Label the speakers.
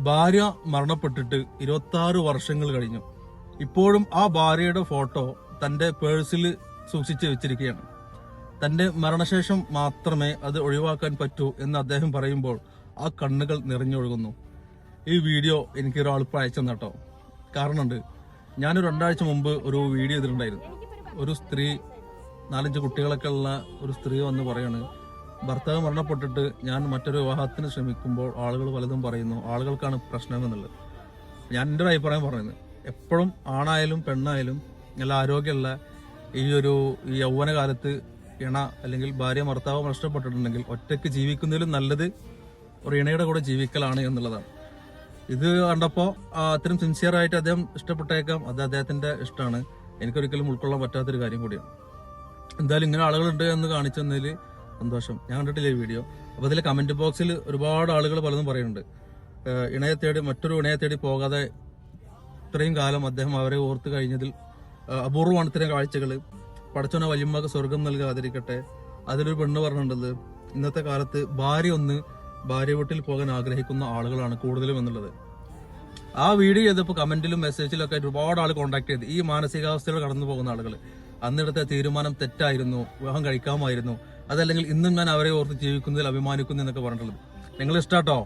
Speaker 1: ഭാര്യ മരണപ്പെട്ടിട്ട് 26 വർഷങ്ങൾ കഴിഞ്ഞു. ഇപ്പോഴും ആ ഭാര്യയുടെ ഫോട്ടോ തന്റെ പേഴ്സിൽ സൂക്ഷിച്ചു വെച്ചിരിക്കുകയാണ്. തന്റെ മരണശേഷം മാത്രമേ അത് ഒഴിവാക്കാൻ പറ്റൂ എന്ന് അദ്ദേഹം പറയുമ്പോൾ ആ കണ്ണുകൾ നിറഞ്ഞൊഴുകുന്നു. ഈ വീഡിയോ എനിക്ക് ഒരാൾ അയച്ചെന്ന് കേട്ടോ. കാരണമുണ്ട്. ഞാനൊരു 2 ആഴ്ച മുമ്പ് ഒരു വീഡിയോ ചെയ്തിട്ടുണ്ടായിരുന്നു. ഒരു സ്ത്രീ 4-5 കുട്ടികളൊക്കെ ഉള്ള ഒരു സ്ത്രീ വന്ന് പറയാണ്, ഭർത്താവ് മരണപ്പെട്ടിട്ട് ഞാൻ മറ്റൊരു വിവാഹത്തിന് ശ്രമിക്കുമ്പോൾ ആളുകൾ പലതും പറയുന്നു, ആളുകൾക്കാണ് പ്രശ്നം എന്നുള്ളത്. ഞാൻ എൻ്റെ ഒരു അഭിപ്രായം പറയുന്നത്, എപ്പോഴും ആണായാലും പെണ്ണായാലും നല്ല ആരോഗ്യമുള്ള ഈ യൗവന കാലത്ത് ഇണ അല്ലെങ്കിൽ ഭാര്യ ഭർത്താവ് നഷ്ടപ്പെട്ടിട്ടുണ്ടെങ്കിൽ ഒറ്റയ്ക്ക് ജീവിക്കുന്നതിലും നല്ലത് ഒരു ഇണയുടെ കൂടെ ജീവിക്കലാണ് എന്നുള്ളതാണ്. ഇത് കണ്ടപ്പോൾ അത്രയും സിൻസിയറായിട്ട് അദ്ദേഹം ഇഷ്ടപ്പെട്ടേക്കാം, അത് അദ്ദേഹത്തിന്റെ ഇഷ്ടമാണ്. എനിക്കൊരിക്കലും ഉൾക്കൊള്ളാൻ പറ്റാത്തൊരു കാര്യം കൂടിയാണ്. എന്തായാലും ഇങ്ങനെ ആളുകളുണ്ട് എന്ന് കാണിച്ചതിൽ സന്തോഷം. ഞാൻ കണ്ടിട്ടില്ല ഈ വീഡിയോ. അപ്പോൾ അതിലെ കമന്റ് ബോക്സിൽ ഒരുപാട് ആളുകൾ പലതും പറയുന്നുണ്ട്. ഇണയെ തേടി മറ്റൊരു ഇണയെ തേടി പോകാതെ ഇത്രയും കാലം അദ്ദേഹം അവരെ ഓർത്ത് കഴിഞ്ഞതിൽ അപൂർവമാണ് ഇത്തരം കാഴ്ചകൾ. പടച്ചോനെ വല്യമ്മക്ക് സ്വർഗം നൽകാതിരിക്കട്ടെ. അതിലൊരു പെണ്ണ് പറഞ്ഞിട്ടുള്ളത്, ഇന്നത്തെ കാലത്ത് ഭാര്യ വീട്ടിൽ പോകാൻ ആഗ്രഹിക്കുന്ന ആളുകളാണ് കൂടുതലും എന്നുള്ളത്. ആ വീഡിയോ ചെയ്തപ്പോൾ കമന്റിലും മെസ്സേജിലും ഒക്കെ ഒരുപാട് ആൾ കോൺടാക്ട് ചെയ്ത് ഈ മാനസികാവസ്ഥയിൽ കടന്നു പോകുന്ന ആളുകൾ അന്നെടുത്ത തീരുമാനം തെറ്റായിരുന്നു, വിവാഹം കഴിക്കാമായിരുന്നു, അതല്ലെങ്കിൽ ഇന്നും ഞാൻ അവരെ ഓർത്ത് ജീവിക്കുന്നതിൽ അഭിമാനിക്കുന്നു എന്നൊക്കെ പറഞ്ഞിട്ടുള്ളത്. നിങ്ങൾ ഇഷ്ടാട്ടോ.